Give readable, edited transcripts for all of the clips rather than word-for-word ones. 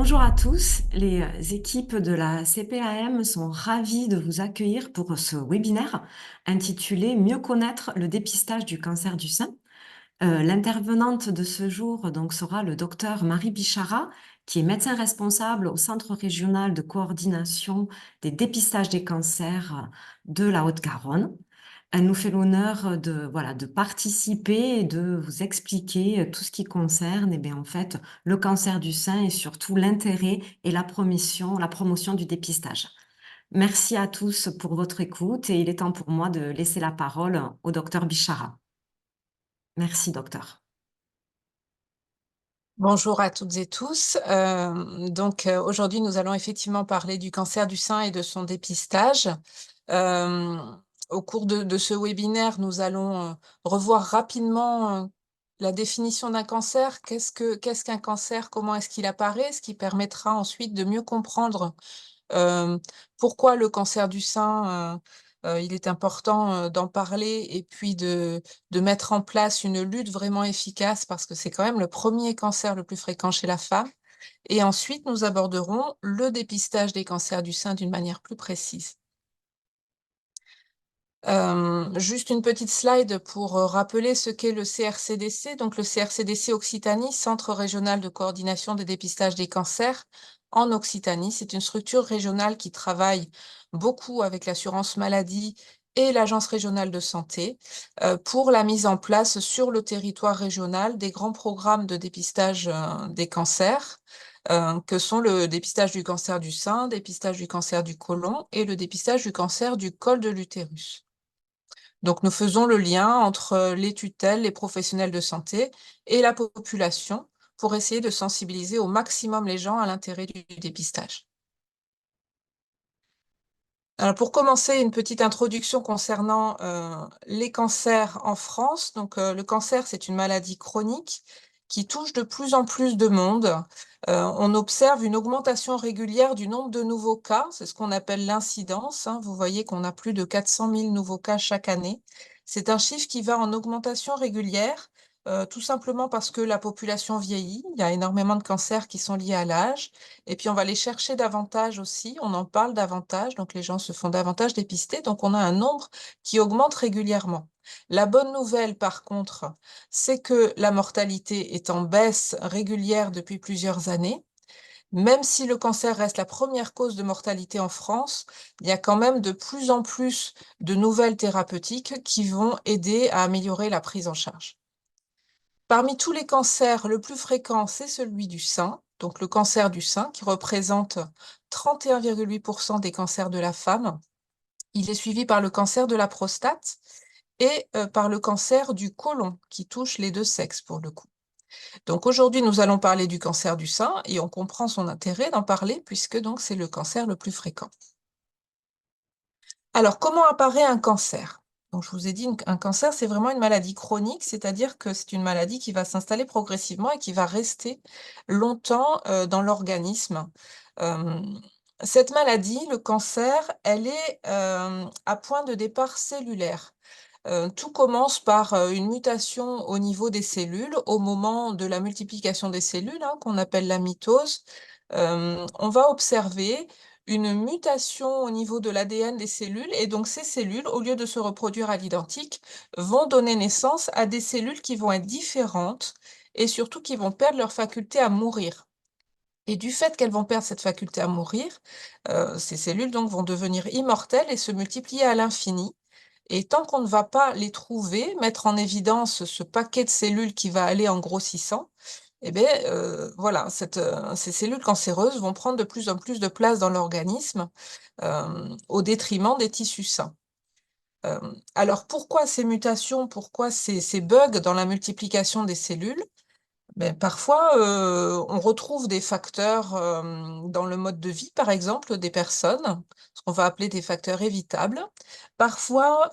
Bonjour à tous, les équipes de la CPAM sont ravies de vous accueillir pour ce webinaire intitulé Mieux connaître le dépistage du cancer du sein. L'intervenante de ce jour donc, sera le docteur Marie Bichara, qui est médecin responsable au Centre régional de coordination des dépistages des cancers de la Haute-Garonne. Elle nous fait l'honneur de participer et de vous expliquer tout ce qui concerne en fait, le cancer du sein et surtout l'intérêt et la promotion du dépistage. Merci à tous pour votre écoute et il est temps pour moi de laisser la parole au docteur Bichara. Merci, docteur. Bonjour à toutes et tous. Aujourd'hui, nous allons effectivement parler du cancer du sein et de son dépistage. Euh, Au cours de ce webinaire, nous allons revoir rapidement la définition d'un cancer. Qu'est-ce qu'un cancer? Comment est-ce qu'il apparaît? Ce qui permettra ensuite de mieux comprendre pourquoi le cancer du sein, il est important d'en parler et puis de mettre en place une lutte vraiment efficace parce que c'est quand même le premier cancer le plus fréquent chez la femme. Et ensuite, nous aborderons le dépistage des cancers du sein d'une manière plus précise. Juste une petite slide pour rappeler ce qu'est le CRCDC. Donc, le CRCDC Occitanie, Centre régional de coordination des dépistages des cancers en Occitanie. C'est une structure régionale qui travaille beaucoup avec l'assurance maladie et l'Agence régionale de santé pour la mise en place sur le territoire régional des grands programmes de dépistage des cancers, que sont le dépistage du cancer du sein, dépistage du cancer du côlon et le dépistage du cancer du col de l'utérus. Donc, nous faisons le lien entre les tutelles, les professionnels de santé et la population pour essayer de sensibiliser au maximum les gens à l'intérêt du dépistage. Alors, pour commencer, une petite introduction concernant les cancers en France. Donc, le cancer, c'est une maladie chronique qui touche de plus en plus de monde. On observe une augmentation régulière du nombre de nouveaux cas, c'est ce qu'on appelle l'incidence, hein. Vous voyez qu'on a plus de 400 000 nouveaux cas chaque année. C'est un chiffre qui va en augmentation régulière, tout simplement parce que la population vieillit. Il y a énormément de cancers qui sont liés à l'âge. Et puis, on va les chercher davantage aussi, on en parle davantage, donc les gens se font davantage dépister, donc on a un nombre qui augmente régulièrement. La bonne nouvelle, par contre, c'est que la mortalité est en baisse régulière depuis plusieurs années. Même si le cancer reste la première cause de mortalité en France, il y a quand même de plus en plus de nouvelles thérapeutiques qui vont aider à améliorer la prise en charge. Parmi tous les cancers, le plus fréquent, c'est celui du sein, donc le cancer du sein, qui représente 31,8% des cancers de la femme. Il est suivi par le cancer de la prostate et par le cancer du côlon, qui touche les deux sexes pour le coup. Donc aujourd'hui, nous allons parler du cancer du sein et on comprend son intérêt d'en parler puisque donc c'est le cancer le plus fréquent. Alors, comment apparaît un cancer? Donc, je vous ai dit, un cancer, c'est vraiment une maladie chronique, c'est-à-dire que c'est une maladie qui va s'installer progressivement et qui va rester longtemps dans l'organisme. Euh, Cette maladie, le cancer, elle est à point de départ cellulaire. Tout commence par une mutation au niveau des cellules, au moment de la multiplication des cellules, hein, qu'on appelle la mitose. On va observer une mutation au niveau de l'ADN des cellules, et donc ces cellules, au lieu de se reproduire à l'identique, vont donner naissance à des cellules qui vont être différentes et surtout qui vont perdre leur faculté à mourir. Et du fait qu'elles vont perdre cette faculté à mourir, ces cellules donc vont devenir immortelles et se multiplier à l'infini. Et tant qu'on ne va pas les trouver, mettre en évidence ce paquet de cellules qui va aller en grossissant, eh bien, voilà, ces cellules cancéreuses vont prendre de plus en plus de place dans l'organisme, au détriment des tissus sains. Euh, alors, pourquoi ces mutations, pourquoi ces bugs dans la multiplication des cellules? Ben, parfois, on retrouve des facteurs dans le mode de vie, par exemple, des personnes, ce qu'on va appeler des facteurs évitables. Parfois,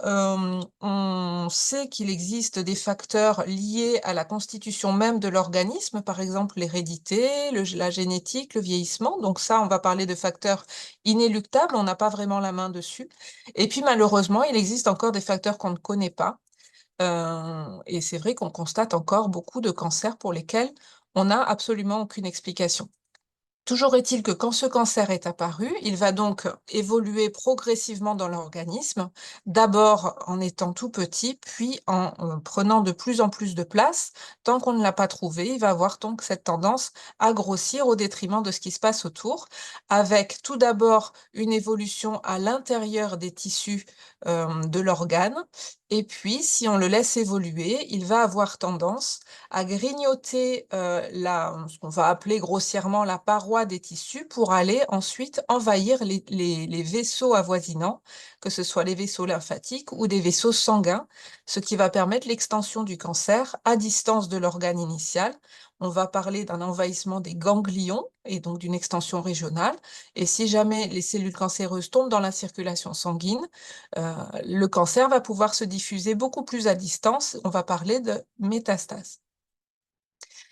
on sait qu'il existe des facteurs liés à la constitution même de l'organisme, par exemple l'hérédité, la génétique, le vieillissement. Donc ça, on va parler de facteurs inéluctables, on n'a pas vraiment la main dessus. Et puis malheureusement, il existe encore des facteurs qu'on ne connaît pas. Et c'est vrai qu'on constate encore beaucoup de cancers pour lesquels on n'a absolument aucune explication. Toujours est-il que quand ce cancer est apparu, il va donc évoluer progressivement dans l'organisme, d'abord en étant tout petit, puis en prenant de plus en plus de place. Tant qu'on ne l'a pas trouvé, il va avoir donc cette tendance à grossir au détriment de ce qui se passe autour, avec tout d'abord une évolution à l'intérieur des tissus de l'organe, et puis si on le laisse évoluer, il va avoir tendance à grignoter ce qu'on va appeler grossièrement la paroi des tissus pour aller ensuite envahir les vaisseaux avoisinants, que ce soit les vaisseaux lymphatiques ou des vaisseaux sanguins, ce qui va permettre l'extension du cancer à distance de l'organe initial. On va parler d'un envahissement des ganglions et donc d'une extension régionale. Et si jamais les cellules cancéreuses tombent dans la circulation sanguine, le cancer va pouvoir se diffuser beaucoup plus à distance. On va parler de métastase.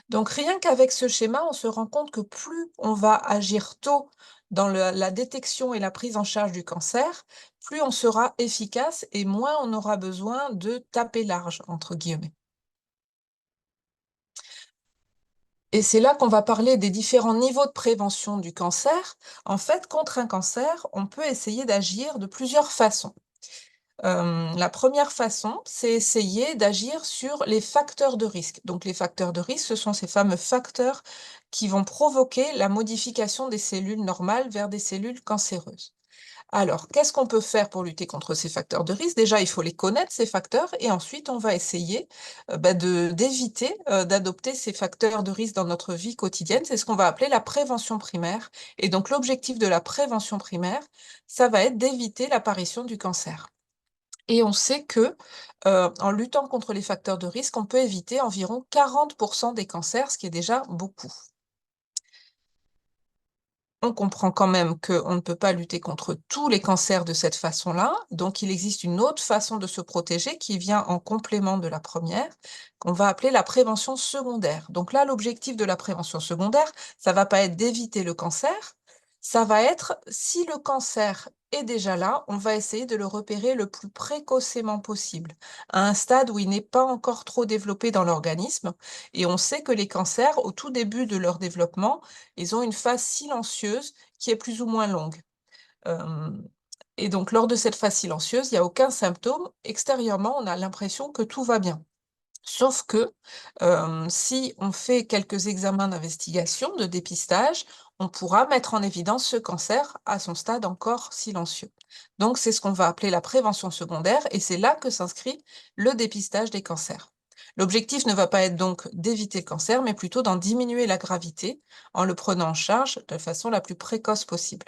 Donc rien qu'avec ce schéma, on se rend compte que plus on va agir tôt dans la détection et la prise en charge du cancer, plus on sera efficace et moins on aura besoin de taper large, entre guillemets. Et c'est là qu'on va parler des différents niveaux de prévention du cancer. En fait, contre un cancer, on peut essayer d'agir de plusieurs façons. La première façon, c'est essayer d'agir sur les facteurs de risque. Donc les facteurs de risque, ce sont ces fameux facteurs qui vont provoquer la modification des cellules normales vers des cellules cancéreuses. Alors, qu'est-ce qu'on peut faire pour lutter contre ces facteurs de risque? Déjà, il faut les connaître, ces facteurs, et ensuite, on va essayer d'éviter d'adopter ces facteurs de risque dans notre vie quotidienne. C'est ce qu'on va appeler la prévention primaire. Et donc, l'objectif de la prévention primaire, ça va être d'éviter l'apparition du cancer. Et on sait que, en luttant contre les facteurs de risque, on peut éviter environ 40 des cancers, ce qui est déjà beaucoup. On comprend quand même qu'on ne peut pas lutter contre tous les cancers de cette façon-là, donc il existe une autre façon de se protéger qui vient en complément de la première, qu'on va appeler la prévention secondaire. Donc là, l'objectif de la prévention secondaire, ça va pas être d'éviter le cancer, ça va être, si le cancer est déjà là, on va essayer de le repérer le plus précocement possible, à un stade où il n'est pas encore trop développé dans l'organisme. Et on sait que les cancers, au tout début de leur développement, ils ont une phase silencieuse qui est plus ou moins longue. Hem et donc lors de cette phase silencieuse, il y a aucun symptôme. Extérieurement, on a l'impression que tout va bien. Sauf que, si on fait quelques examens d'investigation, de dépistage, on pourra mettre en évidence ce cancer à son stade encore silencieux. Donc c'est ce qu'on va appeler la prévention secondaire et c'est là que s'inscrit le dépistage des cancers. L'objectif ne va pas être donc d'éviter le cancer, mais plutôt d'en diminuer la gravité en le prenant en charge de façon la plus précoce possible.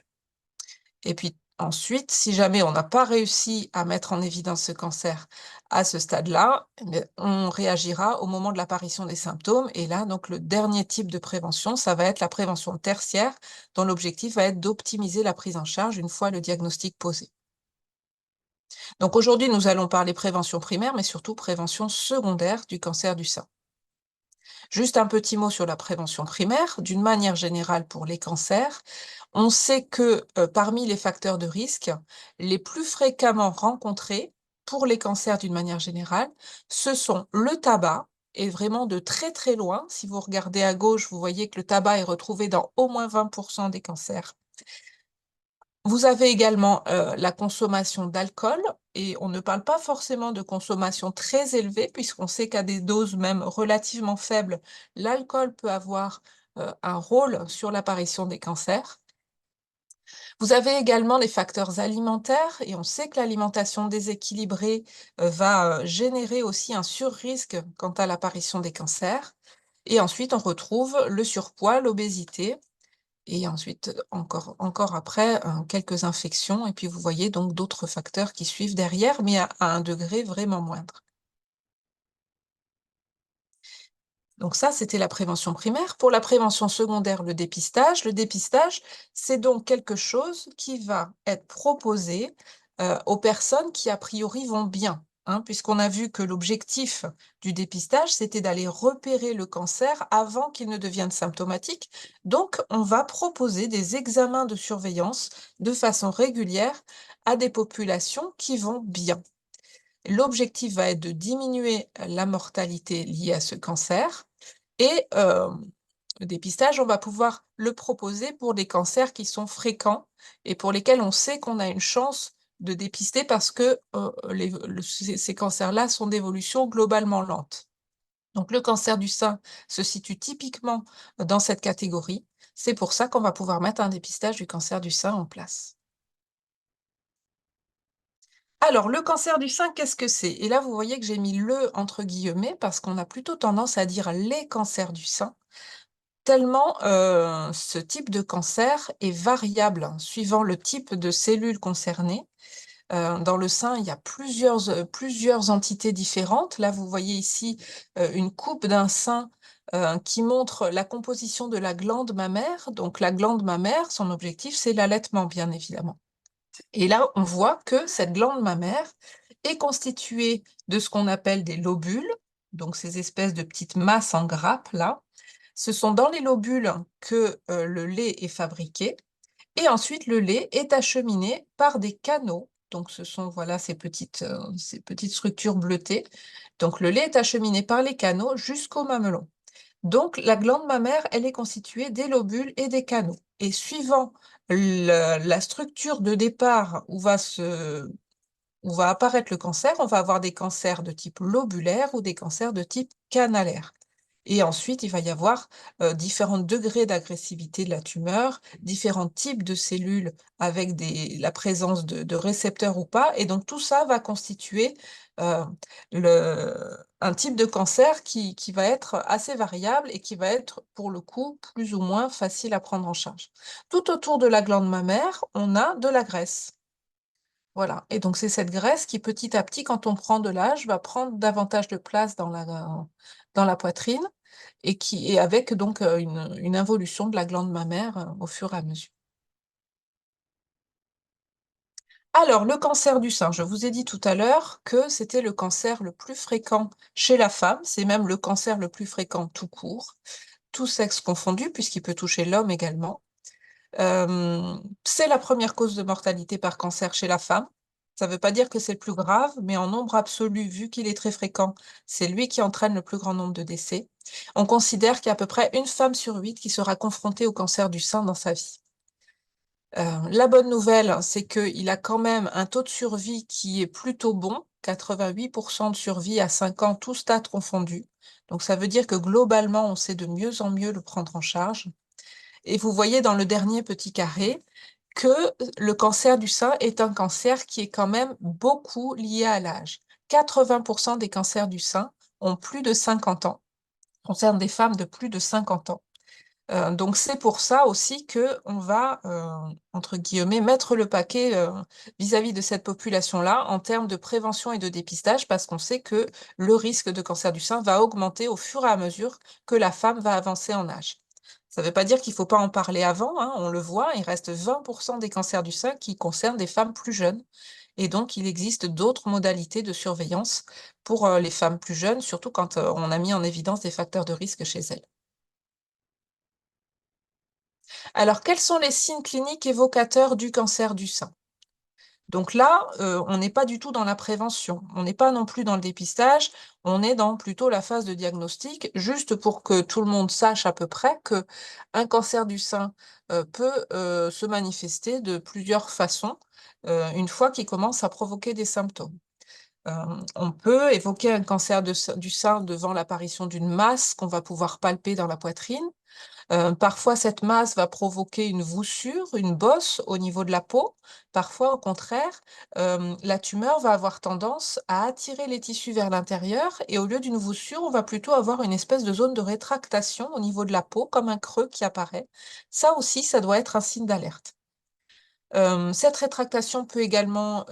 Et puis ensuite, si jamais on n'a pas réussi à mettre en évidence ce cancer à ce stade-là, eh beh, on réagira au moment de l'apparition des symptômes. Et là, donc, le dernier type de prévention, ça va être la prévention tertiaire, dont l'objectif va être d'optimiser la prise en charge une fois le diagnostic posé. Donc aujourd'hui, nous allons parler prévention primaire, mais surtout prévention secondaire du cancer du sein. Juste un petit mot sur la prévention primaire. D'une manière générale pour les cancers, on sait que parmi les facteurs de risque, les plus fréquemment rencontrés pour les cancers d'une manière générale, ce sont le tabac, et vraiment de très très loin. Si vous regardez à gauche, vous voyez que le tabac est retrouvé dans au moins 20% des cancers. Vous avez également, la consommation d'alcool et on ne parle pas forcément de consommation très élevée puisqu'on sait qu'à des doses même relativement faibles, l'alcool peut avoir, un rôle sur l'apparition des cancers. Vous avez également les facteurs alimentaires et on sait que l'alimentation déséquilibrée, va, générer aussi un surrisque quant à l'apparition des cancers et ensuite on retrouve le surpoids, l'obésité et ensuite, encore après, quelques infections et puis vous voyez donc d'autres facteurs qui suivent derrière, mais à un degré vraiment moindre. Donc ça, c'était la prévention primaire. Pour la prévention secondaire, le dépistage, c'est donc quelque chose qui va être proposé, aux personnes qui a priori vont bien, hein, puisqu'on a vu que l'objectif du dépistage, c'était d'aller repérer le cancer avant qu'il ne devienne symptomatique. Donc on va proposer des examens de surveillance de façon régulière à des populations qui vont bien. L'objectif va être de diminuer la mortalité liée à ce cancer et Le dépistage, on va pouvoir le proposer pour des cancers qui sont fréquents et pour lesquels on sait qu'on a une chance de dépister parce que ces cancers-là sont d'évolution globalement lente. Donc le cancer du sein se situe typiquement dans cette catégorie. C'est pour ça qu'on va pouvoir mettre un dépistage du cancer du sein en place. Alors, le cancer du sein, qu'est-ce que c'est? Et là, vous voyez que j'ai mis le entre guillemets parce qu'on a plutôt tendance à dire les cancers du sein. Tellement, ce type de cancer est variable, hein, suivant le type de cellules concernées. Dans le sein, il y a plusieurs entités différentes. Là, vous voyez ici, une coupe d'un sein, qui montre la composition de la glande mammaire. Donc la glande mammaire, son objectif, c'est l'allaitement, bien évidemment. Et là, on voit que cette glande mammaire est constituée de ce qu'on appelle des lobules, donc ces espèces de petites masses en grappe là. Ce sont dans les lobules que, le lait est fabriqué et ensuite le lait est acheminé par des canaux. Donc ce sont, voilà, ces petites structures bleutées. Donc le lait est acheminé par les canaux jusqu'au mamelon. Donc la glande mammaire, elle est constituée des lobules et des canaux. Et suivant la structure de départ où va apparaître le cancer, on va avoir des cancers de type lobulaire ou des cancers de type canalaire. Et ensuite, il va y avoir différents degrés d'agressivité de la tumeur, différents types de cellules avec la présence de récepteurs ou pas. Et donc, tout ça va constituer euh, un type de cancer qui va être assez variable et qui va être, pour le coup, plus ou moins facile à prendre en charge. Tout autour de la glande mammaire, on a de la graisse. Voilà, et donc c'est cette graisse qui, petit à petit, quand on prend de l'âge, va prendre davantage de place dans la poitrine et avec donc une involution de la glande mammaire au fur et à mesure. Alors, le cancer du sein, je vous ai dit tout à l'heure que c'était le cancer le plus fréquent chez la femme, c'est même le cancer le plus fréquent tout court, tous sexes confondus, puisqu'il peut toucher l'homme également. C'est la première cause de mortalité par cancer chez la femme. Ça ne veut pas dire que c'est le plus grave, mais en nombre absolu, vu qu'il est très fréquent, c'est lui qui entraîne le plus grand nombre de décès. On considère qu'il y a à peu près une femme sur 8 qui sera confrontée au cancer du sein dans sa vie. La bonne nouvelle, c'est qu'il a quand même un taux de survie qui est plutôt bon, 88% de survie à 5 ans, tous stades confondus. Donc ça veut dire que globalement, on sait de mieux en mieux le prendre en charge. Et vous voyez dans le dernier petit carré que le cancer du sein est un cancer qui est quand même beaucoup lié à l'âge. 80% des cancers du sein ont plus de 50 ans, concernent des femmes de plus de 50 ans. Donc c'est pour ça aussi qu'on va, entre guillemets, mettre le paquet vis-à-vis de cette population-là en termes de prévention et de dépistage, parce qu'on sait que le risque de cancer du sein va augmenter au fur et à mesure que la femme va avancer en âge. Ça ne veut pas dire qu'il ne faut pas en parler avant, hein, on le voit, il reste 20% des cancers du sein qui concernent des femmes plus jeunes. Et donc, il existe d'autres modalités de surveillance pour les femmes plus jeunes, surtout quand on a mis en évidence des facteurs de risque chez elles. Alors, quels sont les signes cliniques évocateurs du cancer du sein? Donc là, on n'est pas du tout dans la prévention, on n'est pas non plus dans le dépistage, on est dans plutôt la phase de diagnostic, juste pour que tout le monde sache à peu près qu'un cancer du sein peut se manifester de plusieurs façons, une fois qu'il commence à provoquer des symptômes. On peut évoquer un cancer du sein devant l'apparition d'une masse qu'on va pouvoir palper dans la poitrine. Parfois, cette masse va provoquer une voussure, une bosse au niveau de la peau. Parfois, au contraire, la tumeur va avoir tendance à attirer les tissus vers l'intérieur et au lieu d'une voussure, on va plutôt avoir une espèce de zone de rétractation au niveau de la peau, comme un creux qui apparaît. Ça aussi, ça doit être un signe d'alerte. Cette rétractation peut également,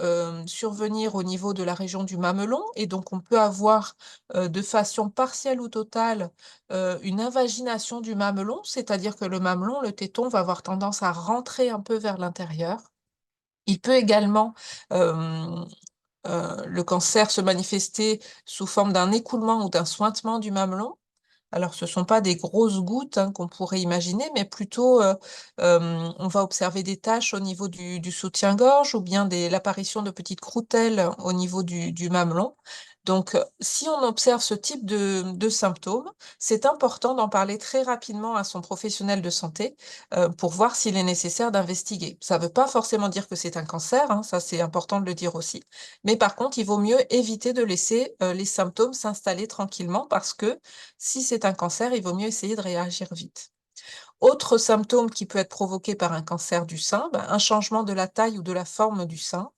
survenir au niveau de la région du mamelon et donc on peut avoir, de façon partielle ou totale, une invagination du mamelon, c'est-à-dire que le mamelon, le téton va avoir tendance à rentrer un peu vers l'intérieur. Il peut également, hem, le cancer se manifester sous forme d'un écoulement ou d'un suintement du mamelon. Alors, ce ne sont pas des grosses gouttes, hein, qu'on pourrait imaginer, mais plutôt, on va observer des taches au niveau du soutien-gorge ou bien l'apparition de petites croutelles au niveau du mamelon. Donc, si on observe ce type de symptômes, c'est important d'en parler très rapidement à son professionnel de santé pour voir s'il est nécessaire d'investiguer. Ça ne veut pas forcément dire que c'est un cancer, hein, ça c'est important de le dire aussi. Mais par contre, il vaut mieux éviter de laisser les symptômes s'installer tranquillement parce que si c'est un cancer, il vaut mieux essayer de réagir vite. Autre symptôme qui peut être provoqué par un cancer du sein, ben, un changement de la taille ou de la forme du sein,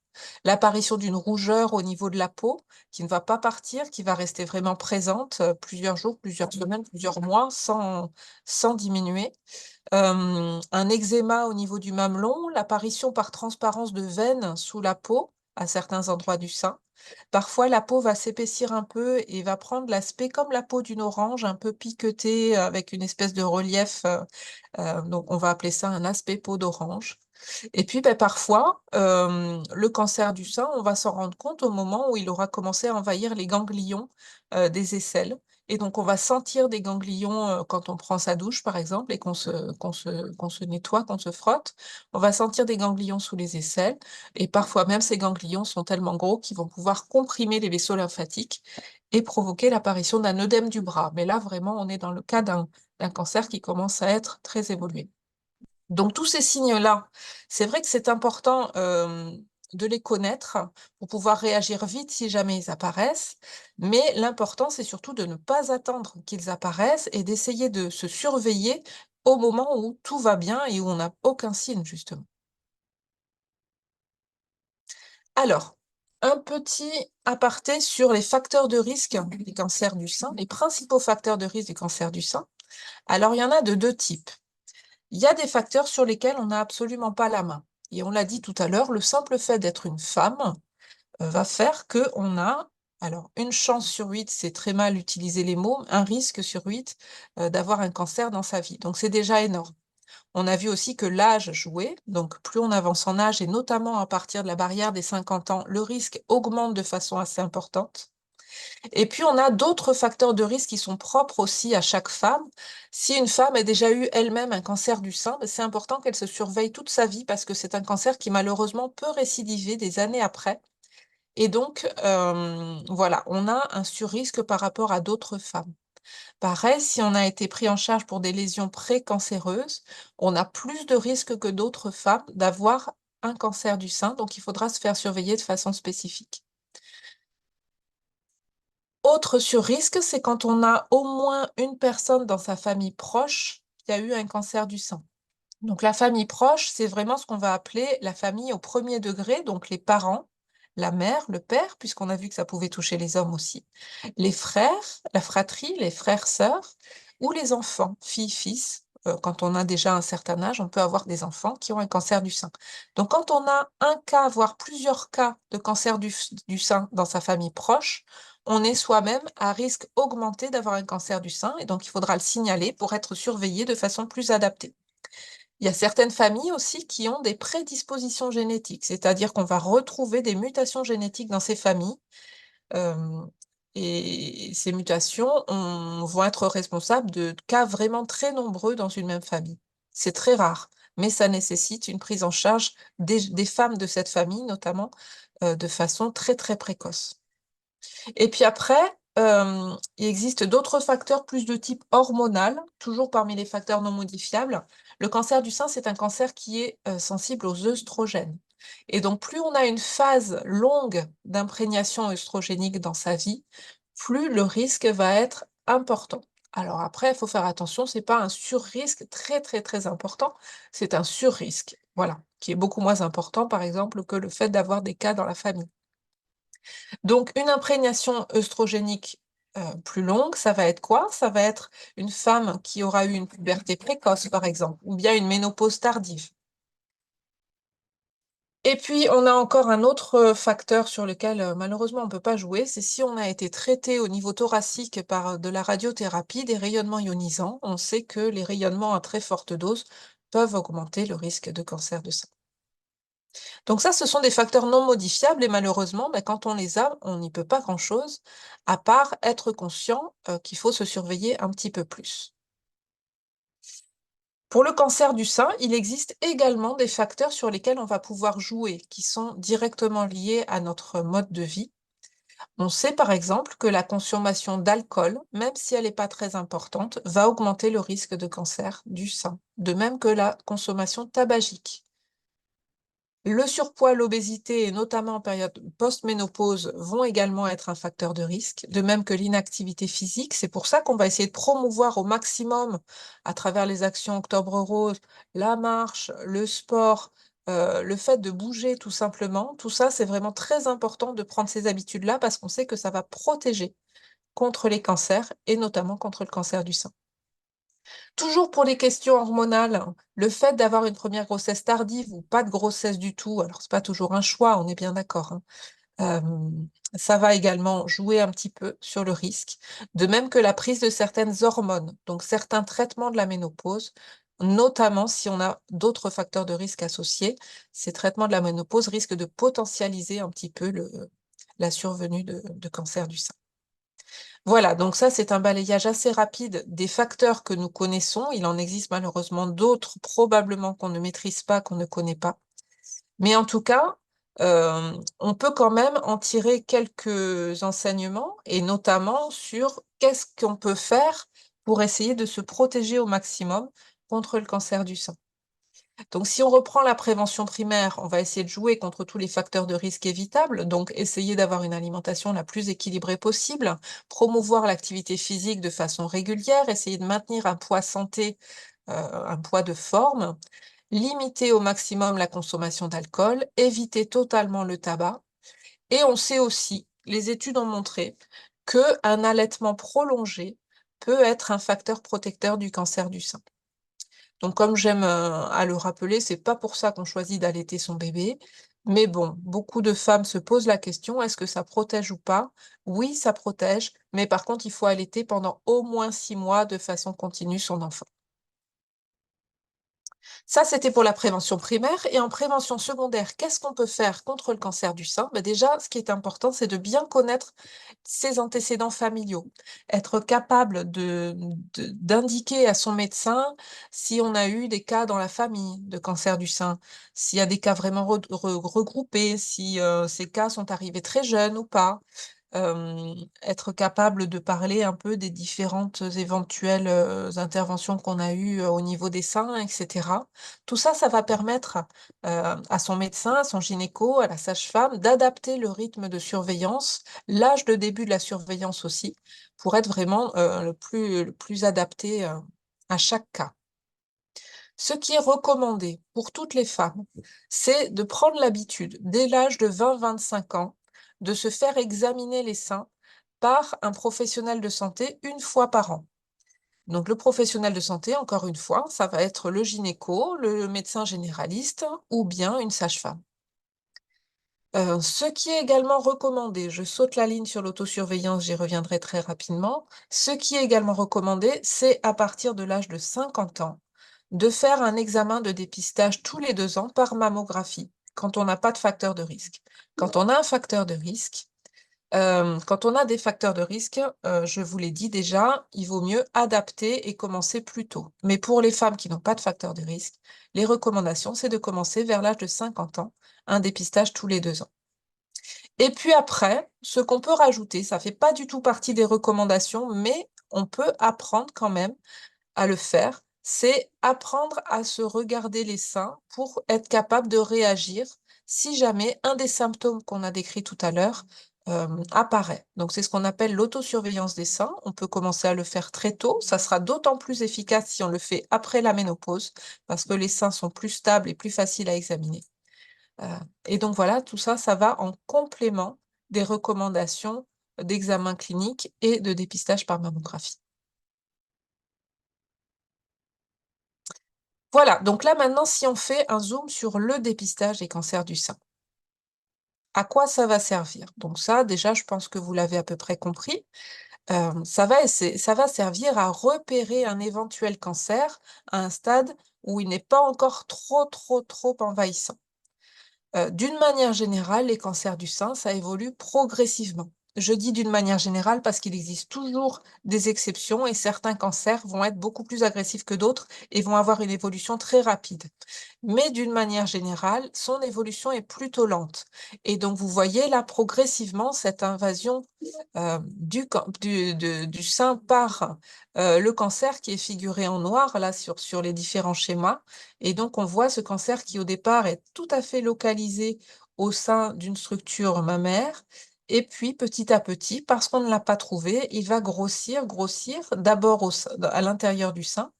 l'apparition d'une rougeur au niveau de la peau qui ne va pas partir, qui va rester vraiment présente plusieurs jours, plusieurs semaines, plusieurs mois sans diminuer. Un eczéma au niveau du mamelon, l'apparition par transparence de veines sous la peau à certains endroits du sein. Parfois, la peau va s'épaissir un peu et va prendre l'aspect comme la peau d'une orange, un peu piquetée, avec une espèce de relief. Donc, on va appeler ça un aspect peau d'orange. Et puis, ben, parfois, le cancer du sein, on va s'en rendre compte au moment où il aura commencé à envahir les ganglions des aisselles. Et donc, on va sentir des ganglions quand on prend sa douche, par exemple, et qu'on se nettoie, qu'on se frotte. On va sentir des ganglions sous les aisselles. Et parfois même, ces ganglions sont tellement gros qu'ils vont pouvoir comprimer les vaisseaux lymphatiques et provoquer l'apparition d'un œdème du bras. Mais là, vraiment, on est dans le cas d'un cancer qui commence à être très évolué. Donc tous ces signes-là, c'est vrai que c'est important de les connaître pour pouvoir réagir vite si jamais ils apparaissent, mais l'important, c'est surtout de ne pas attendre qu'ils apparaissent et d'essayer de se surveiller au moment où tout va bien et où on n'a aucun signe, justement. Alors, un petit aparté sur les facteurs de risque du cancer du sein, les principaux facteurs de risque du cancer du sein. Alors, il y en a de deux types. Il y a des facteurs sur lesquels on n'a absolument pas la main. Et on l'a dit tout à l'heure, le simple fait d'être une femme va faire qu'on a, alors une chance sur 8, c'est très mal utiliser les mots, un risque sur 8 d'avoir un cancer dans sa vie. Donc c'est déjà énorme. On a vu aussi que l'âge jouait, donc plus on avance en âge, et notamment à partir de la barrière des 50 ans, le risque augmente de façon assez importante. Et puis, on a d'autres facteurs de risque qui sont propres aussi à chaque femme. Si une femme a déjà eu elle-même un cancer du sein, ben, c'est important qu'elle se surveille toute sa vie parce que c'est un cancer qui malheureusement peut récidiver des années après. Et donc, voilà, on a un surrisque par rapport à d'autres femmes. Pareil, si on a été pris en charge pour des lésions précancéreuses, on a plus de risques que d'autres femmes d'avoir un cancer du sein, donc il faudra se faire surveiller de façon spécifique. Autre sur-risque, c'est quand on a au moins une personne dans sa famille proche qui a eu un cancer du sein. Donc la famille proche, c'est vraiment ce qu'on va appeler la famille au premier degré, donc les parents, la mère, le père, puisqu'on a vu que ça pouvait toucher les hommes aussi, les frères, la fratrie, les frères-sœurs, ou les enfants, filles, fils. Quand on a déjà un certain âge, on peut avoir des enfants qui ont un cancer du sein. Donc quand on a un cas, voire plusieurs cas de cancer du sein dans sa famille proche, on est soi-même à risque augmenté d'avoir un cancer du sein, et donc il faudra le signaler pour être surveillé de façon plus adaptée. Il y a certaines familles aussi qui ont des prédispositions génétiques, c'est-à-dire qu'on va retrouver des mutations génétiques dans ces familles, hem et ces mutations vont être responsables de cas vraiment très nombreux dans une même famille. C'est très rare, mais ça nécessite une prise en charge des femmes de cette famille notamment, de façon très, très précoce. Et puis après, il existe d'autres facteurs plus de type hormonal, toujours parmi les facteurs non modifiables. Le cancer du sein, c'est un cancer qui est, sensible aux œstrogènes et donc plus on a une phase longue d'imprégnation œstrogénique dans sa vie, plus le risque va être important. Alors après, il faut faire attention, c'est pas un sur-risque très, très, très important, c'est un sur-risque, voilà, qui est beaucoup moins important, par exemple, que le fait d'avoir des cas dans la famille. Donc une imprégnation œstrogénique, plus longue, ça va être quoi? Ça va être une femme qui aura eu une puberté précoce, par exemple, ou bien une ménopause tardive. Et puis on a encore un autre, facteur sur lequel, malheureusement on ne peut pas jouer, c'est si on a été traité au niveau thoracique par, de la radiothérapie, des rayonnements ionisants. On sait que les rayonnements à très forte dose peuvent augmenter le risque de cancer de sein. Donc ça, ce sont des facteurs non modifiables et malheureusement, bah, quand on les a, on n'y peut pas grand-chose, à part être conscient, qu'il faut se surveiller un petit peu plus. Pour le cancer du sein, il existe également des facteurs sur lesquels on va pouvoir jouer, qui sont directement liés à notre mode de vie. On sait par exemple que la consommation d'alcool, même si elle n'est pas très importante, va augmenter le risque de cancer du sein, de même que la consommation tabagique. Le surpoids, l'obésité, et notamment en période post-ménopause, vont également être un facteur de risque, de même que l'inactivité physique. C'est pour ça qu'on va essayer de promouvoir au maximum, à travers les actions Octobre Rose, la marche, le sport, le fait de bouger tout simplement. Tout ça, c'est vraiment très important de prendre ces habitudes-là parce qu'on sait que ça va protéger contre les cancers et notamment contre le cancer du sein. Toujours pour les questions hormonales, le fait d'avoir une première grossesse tardive ou pas de grossesse du tout, alors c'est pas toujours un choix, on est bien d'accord, hein, ça va également jouer un petit peu sur le risque, de même que la prise de certaines hormones, donc certains traitements de la ménopause, notamment si on a d'autres facteurs de risque associés. Ces traitements de la ménopause risquent de potentialiser un petit peu la survenue de cancer du sein. Voilà, donc ça, c'est un balayage assez rapide des facteurs que nous connaissons. Il en existe malheureusement d'autres, probablement qu'on ne maîtrise pas, qu'on ne connaît pas. Mais en tout cas, on peut quand même en tirer quelques enseignements, et notamment sur qu'est-ce qu'on peut faire pour essayer de se protéger au maximum contre le cancer du sein. Donc, si on reprend la prévention primaire, on va essayer de jouer contre tous les facteurs de risque évitables, donc essayer d'avoir une alimentation la plus équilibrée possible, promouvoir l'activité physique de façon régulière, essayer de maintenir un poids santé, un poids de forme, limiter au maximum la consommation d'alcool, éviter totalement le tabac. Et on sait aussi, les études ont montré, qu'un allaitement prolongé peut être un facteur protecteur du cancer du sein. Donc comme j'aime, à le rappeler, c'est pas pour ça qu'on choisit d'allaiter son bébé. Mais bon, beaucoup de femmes se posent la question: «Est-ce que ça protège ou pas?» Oui, ça protège, mais par contre, il faut allaiter pendant au moins 6 mois de façon continue son enfant. Ça, c'était pour la prévention primaire. Et en prévention secondaire, qu'est-ce qu'on peut faire contre le cancer du sein? Déjà, ce qui est important, c'est de bien connaître ses antécédents familiaux. Être capable d'indiquer à son médecin si on a eu des cas dans la famille de cancer du sein, s'il y a des cas vraiment regroupés, si ces cas sont arrivés très jeunes ou pas. Être capable de parler un peu des différentes éventuelles, interventions qu'on a eues, au niveau des seins et cetera. Tout ça, ça va permettre, à son médecin, à son gynéco, à la sage-femme d'adapter le rythme de surveillance, l'âge de début de la surveillance aussi, pour être vraiment, le plus adapté, à chaque cas. Ce qui est recommandé pour toutes les femmes, c'est de prendre l'habitude, dès l'âge de 20-25 ans, de se faire examiner les seins par un professionnel de santé une fois par an. Donc le professionnel de santé, encore une fois, ça va être le gynéco, le médecin généraliste ou bien une sage-femme. Ce qui est également recommandé, je saute la ligne sur l'autosurveillance, j'y reviendrai très rapidement. Ce qui est également recommandé, c'est à partir de l'âge de 50 ans, de faire un examen de dépistage tous les 2 ans par mammographie, quand on n'a pas de facteur de risque. Quand on a un facteur de risque, quand on a des facteurs de risque, je vous l'ai dit déjà, il vaut mieux adapter et commencer plus tôt. Mais pour les femmes qui n'ont pas de facteur de risque, les recommandations, c'est de commencer vers l'âge de 50 ans, un dépistage tous les 2 ans. Et puis après, ce qu'on peut rajouter, ça fait pas du tout partie des recommandations, mais on peut apprendre quand même à le faire, c'est apprendre à se regarder les seins pour être capable de réagir si jamais un des symptômes qu'on a décrits tout à l'heure, apparaît. Donc c'est ce qu'on appelle l'autosurveillance des seins. On peut commencer à le faire très tôt. Ça sera d'autant plus efficace si on le fait après la ménopause, parce que les seins sont plus stables et plus faciles à examiner. Heu et donc voilà, tout ça, ça va en complément des recommandations d'examen clinique et de dépistage par mammographie. Voilà, donc là maintenant, si on fait un zoom sur le dépistage des cancers du sein, à quoi ça va servir? Donc ça, déjà, je pense que vous l'avez à peu près compris. Ça va servir à repérer un éventuel cancer à un stade où il n'est pas encore trop, trop, trop envahissant. D'une manière générale, les cancers du sein, ça évolue progressivement. Je dis d'une manière générale parce qu'il existe toujours des exceptions et certains cancers vont être beaucoup plus agressifs que d'autres et vont avoir une évolution très rapide. Mais d'une manière générale, son évolution est plutôt lente. Et donc, vous voyez là progressivement cette invasion du sein par le cancer qui est figuré en noir là sur les différents schémas. Et donc, on voit ce cancer qui au départ est tout à fait localisé au sein d'une structure mammaire. Et puis, petit à petit, parce qu'on ne l'a pas trouvé, il va grossir, grossir, d'abord à l'intérieur du sein.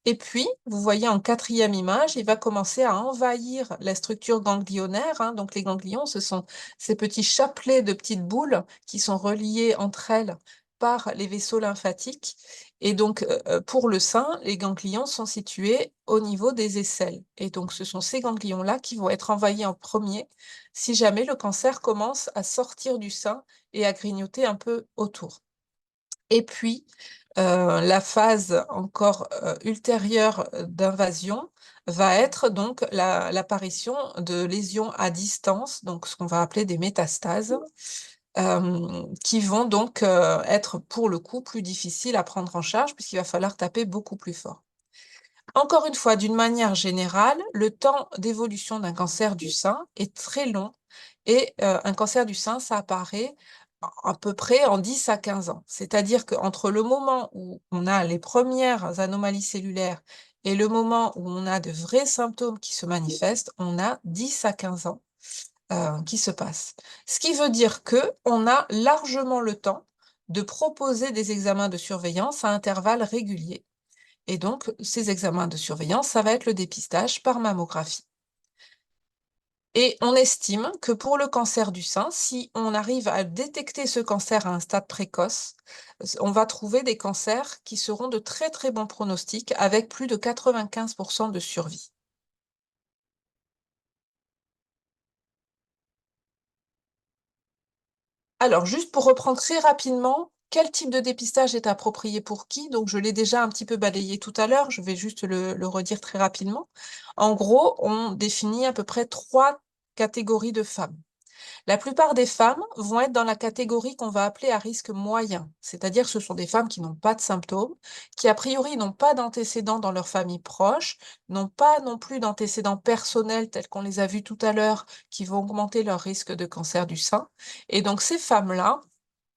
Et puis, vous voyez en quatrième image, il va commencer à envahir la structure ganglionnaire, hein. Donc, les ganglions, ce sont ces petits chapelets de petites boules qui sont reliés entre elles par les vaisseaux lymphatiques. Et donc, pour le sein, les ganglions sont situés au niveau des aisselles. Et donc, ce sont ces ganglions-là qui vont être envahis en premier si jamais le cancer commence à sortir du sein et à grignoter un peu autour. Et puis, la phase encore ultérieure d'invasion va être donc l'apparition de lésions à distance, donc ce qu'on va appeler des métastases, qui vont donc être pour le coup plus difficiles à prendre en charge puisqu'il va falloir taper beaucoup plus fort. Encore une fois, d'une manière générale, le temps d'évolution d'un cancer du sein est très long et un cancer du sein, ça apparaît à peu près en 10 à 15 ans. C'est-à-dire qu'entre le moment où on a les premières anomalies cellulaires et le moment où on a de vrais symptômes qui se manifestent, on a 10 à 15 ans qui se passent. Ce qui veut dire qu'on a largement le temps de proposer des examens de surveillance à intervalles réguliers. Et donc, ces examens de surveillance, ça va être le dépistage par mammographie. Et on estime que pour le cancer du sein, si on arrive à détecter ce cancer à un stade précoce, on va trouver des cancers qui seront de très très bons pronostics avec plus de 95% de survie. Alors, juste pour reprendre très rapidement, quel type de dépistage est approprié pour qui? Donc, je l'ai déjà un petit peu balayé tout à l'heure, je vais juste le redire très rapidement. En gros, on définit à peu près 3 catégories de femmes. La plupart des femmes vont être dans la catégorie qu'on va appeler à risque moyen, c'est-à-dire ce sont des femmes qui n'ont pas de symptômes, qui a priori n'ont pas d'antécédents dans leur famille proche, n'ont pas non plus d'antécédents personnels tels qu'on les a vus tout à l'heure, qui vont augmenter leur risque de cancer du sein. Et donc ces femmes-là,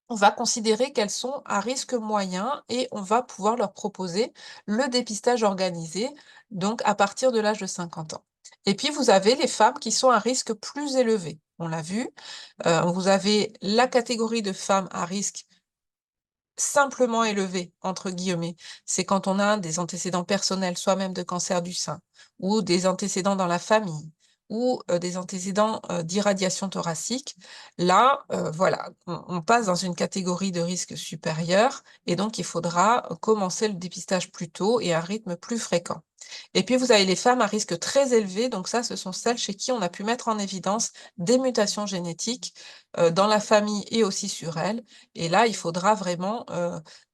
on va considérer qu'elles sont à risque moyen et on va pouvoir leur proposer le dépistage organisé, donc à partir de l'âge de 50 ans. Et puis vous avez les femmes qui sont à risque plus élevé. On l'a vu, vous avez la catégorie de femmes à risque simplement élevé, entre guillemets. C'est quand on a des antécédents personnels, soit même de cancer du sein, ou des antécédents dans la famille, ou des antécédents d'irradiation thoracique. Là, voilà, on passe dans une catégorie de risque supérieur, et donc il faudra commencer le dépistage plus tôt et à un rythme plus fréquent. Et puis vous avez les femmes à risque très élevé, donc ça, ce sont celles chez qui on a pu mettre en évidence des mutations génétiques dans la famille et aussi sur elles. Et là, il faudra vraiment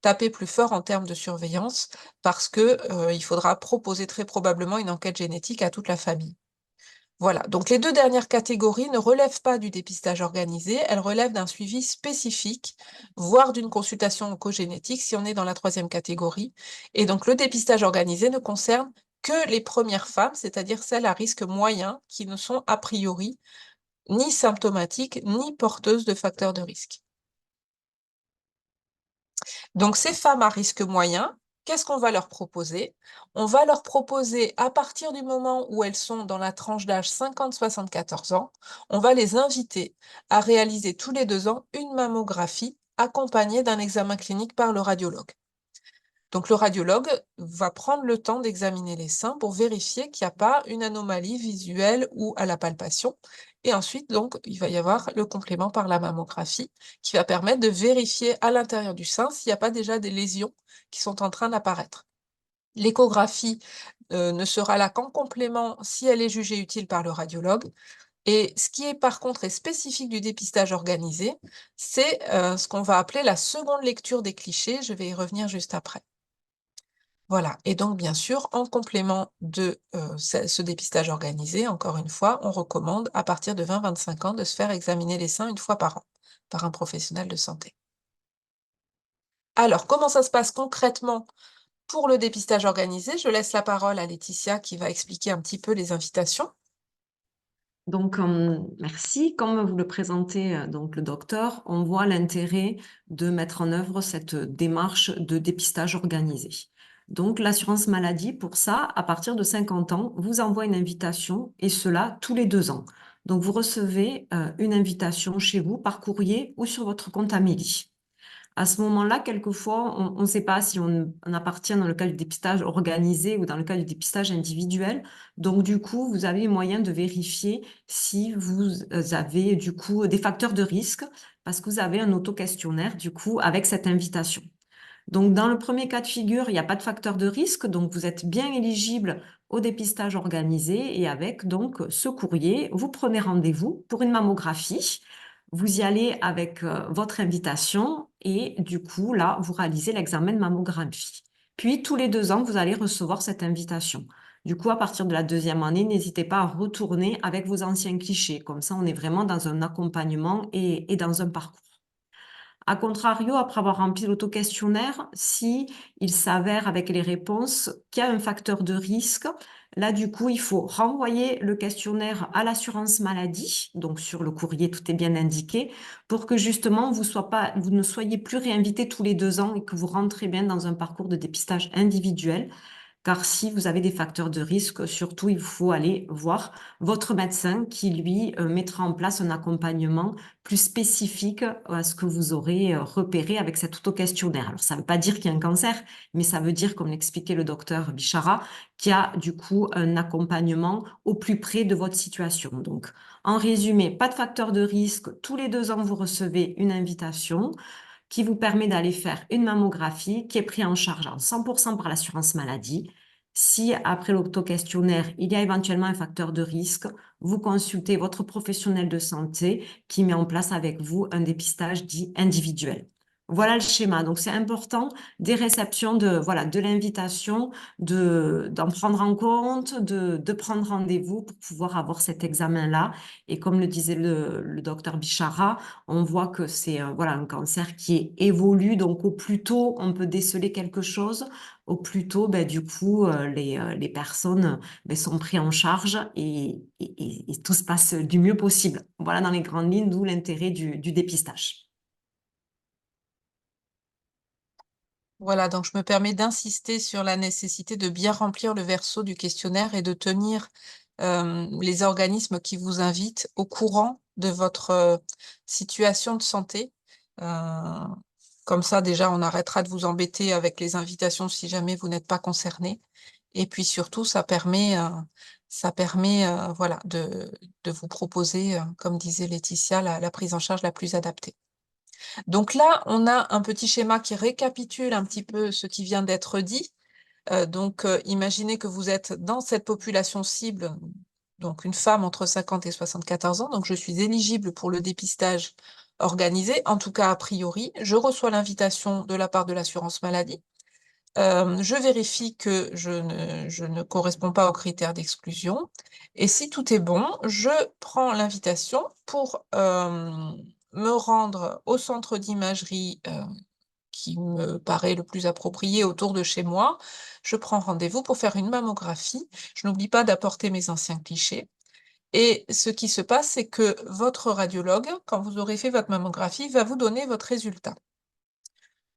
taper plus fort en termes de surveillance parce que il faudra proposer très probablement une enquête génétique à toute la famille. Voilà, donc les 2 dernières catégories ne relèvent pas du dépistage organisé, elles relèvent d'un suivi spécifique, voire d'une consultation oncogénétique si on est dans la 3e catégorie. Et donc le dépistage organisé ne concerne que les premières femmes, c'est-à-dire celles à risque moyen qui ne sont a priori ni symptomatiques ni porteuses de facteurs de risque. Donc ces femmes à risque moyen, qu'est-ce qu'on va leur proposer? On va leur proposer, à partir du moment où elles sont dans la tranche d'âge 50-74 ans, on va les inviter à réaliser tous les 2 ans une mammographie accompagnée d'un examen clinique par le radiologue. Donc le radiologue va prendre le temps d'examiner les seins pour vérifier qu'il n'y a pas une anomalie visuelle ou à la palpation. Et ensuite, donc, il va y avoir le complément par la mammographie qui va permettre de vérifier à l'intérieur du sein s'il n'y a pas déjà des lésions qui sont en train d'apparaître. L'échographie ne sera là qu'en complément si elle est jugée utile par le radiologue. Et ce qui est par contre est spécifique du dépistage organisé, c'est ce qu'on va appeler la seconde lecture des clichés. Je vais y revenir juste après. Voilà, et donc bien sûr, en complément de ce dépistage organisé, encore une fois, on recommande à partir de 20-25 ans de se faire examiner les seins une fois par an. par un professionnel de santé. Alors, comment ça se passe concrètement pour le dépistage organisé? Je laisse la parole à Laetitia qui va expliquer un petit peu les invitations. Donc, merci. Comme vous le présentez, donc le docteur, on voit l'intérêt de mettre en œuvre cette démarche de dépistage organisé. Donc, l'assurance maladie, pour ça, à partir de 50 ans, vous envoie une invitation et cela tous les 2 ans. Donc, vous recevez une invitation chez vous par courrier ou sur votre compte Amélie. À ce moment-là, quelquefois, on ne sait pas si on appartient dans le cas du dépistage organisé ou dans le cas du dépistage individuel. Donc, du coup, vous avez moyen de vérifier si vous avez, du coup, des facteurs de risque parce que vous avez un auto-questionnaire, du coup, avec cette invitation. Donc, dans le premier cas de figure, il n'y a pas de facteur de risque, donc vous êtes bien éligible au dépistage organisé et avec donc ce courrier, vous prenez rendez-vous pour une mammographie. Vous y allez avec votre invitation et du coup, là, vous réalisez l'examen de mammographie. Puis, tous les 2 ans, vous allez recevoir cette invitation. Du coup, à partir de la deuxième année, n'hésitez pas à retourner avec vos anciens clichés. Comme ça, on est vraiment dans un accompagnement et dans un parcours. A contrario, après avoir rempli l'auto-questionnaire, si il s'avère avec les réponses qu'il y a un facteur de risque, là, du coup, il faut renvoyer le questionnaire à l'assurance maladie. Donc, sur le courrier, tout est bien indiqué pour que justement, vous ne soyez plus réinvité tous les 2 ans et que vous rentrez bien dans un parcours de dépistage individuel. Car si vous avez des facteurs de risque, surtout, il faut aller voir votre médecin qui, lui, mettra en place un accompagnement plus spécifique à ce que vous aurez repéré avec cet auto-questionnaire. Alors, ça ne veut pas dire qu'il y a un cancer, mais ça veut dire, comme l'expliquait le docteur Bichara, qu'il y a du coup un accompagnement au plus près de votre situation. Donc, en résumé, pas de facteur de risque. Tous les 2 ans, vous recevez une invitation qui vous permet d'aller faire une mammographie qui est prise en charge en 100% par l'assurance maladie. Si après l'auto-questionnaire, il y a éventuellement un facteur de risque, vous consultez votre professionnel de santé qui met en place avec vous un dépistage dit individuel. Voilà le schéma. Donc, c'est important des réceptions voilà, de l'invitation, d'en prendre en compte, de prendre rendez-vous pour pouvoir avoir cet examen-là. Et comme le disait le docteur Bichara, on voit que c'est voilà, un cancer qui évolue. Donc, au plus tôt, on peut déceler quelque chose, au plus tôt, ben, du coup, les personnes ben, sont prises en charge et tout se passe du mieux possible. Voilà dans les grandes lignes, d'où l'intérêt du dépistage. Voilà, donc je me permets d'insister sur la nécessité de bien remplir le verso du questionnaire et de tenir les organismes qui vous invitent au courant de votre situation de santé. Euh, Comme ça, déjà, on arrêtera de vous embêter avec les invitations si jamais vous n'êtes pas concerné. Et puis surtout, ça permet voilà, de vous proposer, comme disait Laetitia, la prise en charge la plus adaptée. Donc là, on a un petit schéma qui récapitule un petit peu ce qui vient d'être dit. Imaginez que vous êtes dans cette population cible, donc une femme entre 50 et 74 ans, donc je suis éligible pour le dépistage organisé, en tout cas a priori. Je reçois l'invitation de la part de l'assurance maladie. Je vérifie que je ne corresponds pas aux critères d'exclusion. Et si tout est bon, je prends l'invitation pour me rendre au centre d'imagerie qui me paraît le plus approprié autour de chez moi. Je prends rendez-vous pour faire une mammographie. Je n'oublie pas d'apporter mes anciens clichés. Et ce qui se passe, c'est que votre radiologue, quand vous aurez fait votre mammographie, va vous donner votre résultat.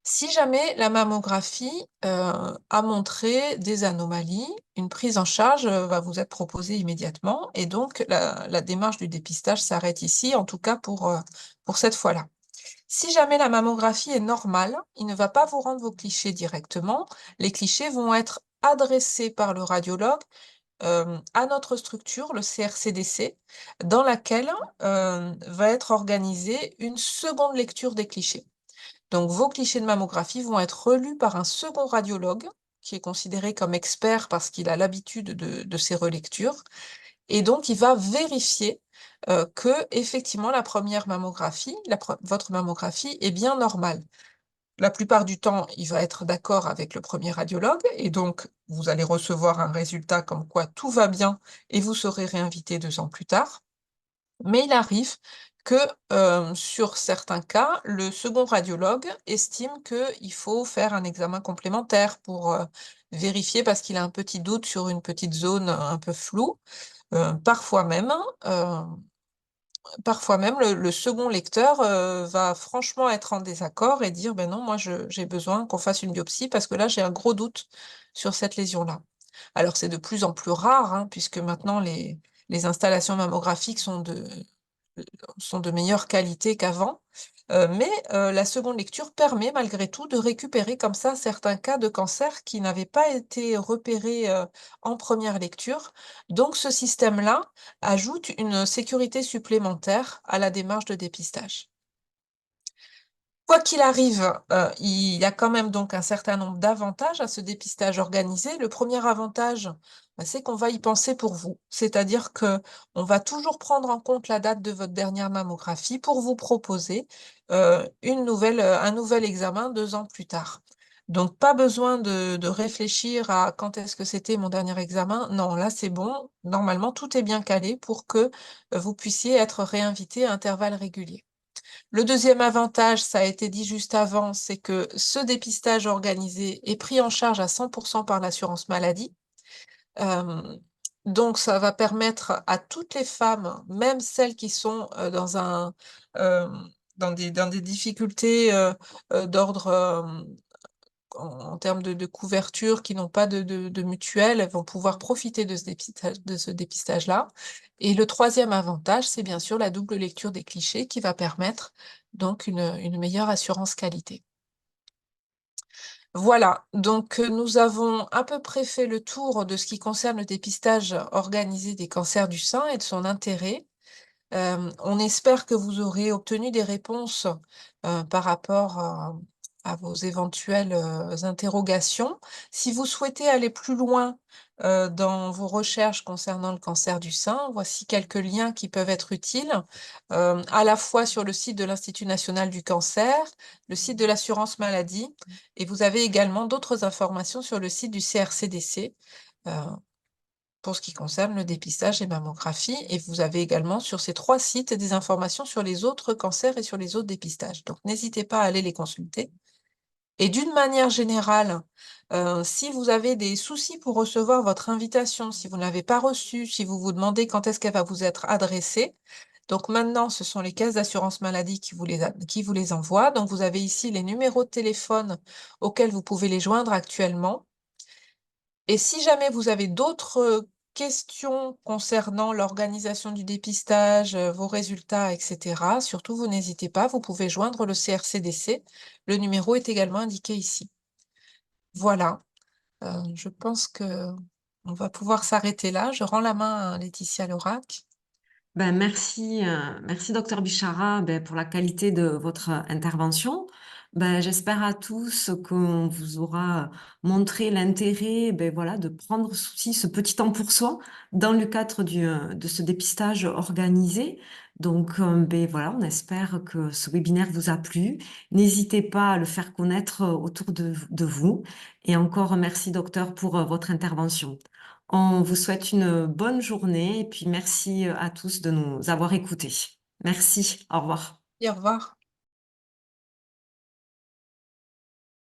Si jamais la mammographie a montré des anomalies, une prise en charge va vous être proposée immédiatement et donc la démarche du dépistage s'arrête ici, en tout cas pour cette fois-là. Si jamais la mammographie est normale, il ne va pas vous rendre vos clichés directement. Les clichés vont être adressés par le radiologue à notre structure, le CRCDC, dans laquelle va être organisée une seconde lecture des clichés. Donc, vos clichés de mammographie vont être relus par un second radiologue qui est considéré comme expert parce qu'il a l'habitude de ces relectures. Et donc, il va vérifier que, effectivement, la première mammographie, votre mammographie est bien normale. La plupart du temps, il va être d'accord avec le premier radiologue et donc vous allez recevoir un résultat comme quoi tout va bien et vous serez réinvité 2 ans plus tard. Mais il arrive que, sur certains cas, le second radiologue estime qu'il faut faire un examen complémentaire pour, vérifier parce qu'il a un petit doute sur une petite zone un peu floue. Parfois même, heu, parfois même le second lecteur, va franchement être en désaccord et dire: «Beh non, moi j'ai besoin qu'on fasse une biopsie parce que là, j'ai un gros doute sur cette lésion-là». Alors c'est de plus en plus rare, hein, puisque maintenant les installations mammographiques sont de meilleure qualité qu'avant, mais la seconde lecture permet malgré tout de récupérer comme ça certains cas de cancer qui n'avaient pas été repérés, en première lecture. Donc ce système-là ajoute une sécurité supplémentaire à la démarche de dépistage. Quoi qu'il arrive, il y a quand même donc un certain nombre d'avantages à ce dépistage organisé. Le premier avantage, bah, c'est qu'on va y penser pour vous. C'est-à-dire qu'on va toujours prendre en compte la date de votre dernière mammographie pour vous proposer, un nouvel examen 2 ans plus tard. Donc pas besoin de réfléchir à: «Quand est-ce que c'était mon dernier examen?» Non, là c'est bon. Normalement, tout est bien calé pour que, vous puissiez être réinvité à intervalles réguliers. Le deuxième avantage, ça a été dit juste avant, c'est que ce dépistage organisé est pris en charge à 100 par l'assurance maladie. Hem, donc ça va permettre à toutes les femmes, même celles qui sont, hem, dans des difficultés, d'ordre, en termes de couverture, qui n'ont pas de mutuelle, elles vont pouvoir profiter de ce dépistage-là. Et le troisième avantage, c'est bien sûr la double lecture des clichés qui va permettre donc une meilleure assurance qualité. Voilà, donc nous avons à peu près fait le tour de ce qui concerne le dépistage organisé des cancers du sein et de son intérêt. On espère que vous aurez obtenu des réponses, par rapport à vos éventuelles, interrogations. Si vous souhaitez aller plus loin, dans vos recherches concernant le cancer du sein, voici quelques liens qui peuvent être utiles, à la fois sur le site de l'Institut national du cancer, le site de l'assurance maladie et vous avez également d'autres informations sur le site du CRCDC, heu pour ce qui concerne le dépistage et mammographie et vous avez également sur ces 3 sites des informations sur les autres cancers et sur les autres dépistages. Donc n'hésitez pas à aller les consulter et d'une manière générale, si vous avez des soucis pour recevoir votre invitation, si vous ne l'avez pas reçue, si vous vous demandez quand est-ce qu'elle va vous être adressée, donc maintenant ce sont les caisses d'assurance maladie qui vous les envoient. Donc vous avez ici les numéros de téléphone auxquels vous pouvez les joindre actuellement et si jamais vous avez d'autres, questions concernant l'organisation du dépistage, vos résultats et cetera, surtout vous n'hésitez pas, vous pouvez joindre le CRCDC. Le numéro est également indiqué ici. Voilà, je pense qu'on va pouvoir s'arrêter là. Je rends la main à Laetitia Lorac. Ben, merci docteur Bichara, ben, pour la qualité de votre intervention. Ben, j'espère à tous qu'on vous aura montré l'intérêt, ben, voilà, de prendre aussi ce petit temps pour soi dans le cadre de ce dépistage organisé. Donc, ben, voilà, on espère que ce webinaire vous a plu. N'hésitez pas à le faire connaître autour de vous. Et encore merci docteur pour votre intervention. On vous souhaite une bonne journée et puis merci à tous de nous avoir écoutés. Merci, au revoir. Et au revoir.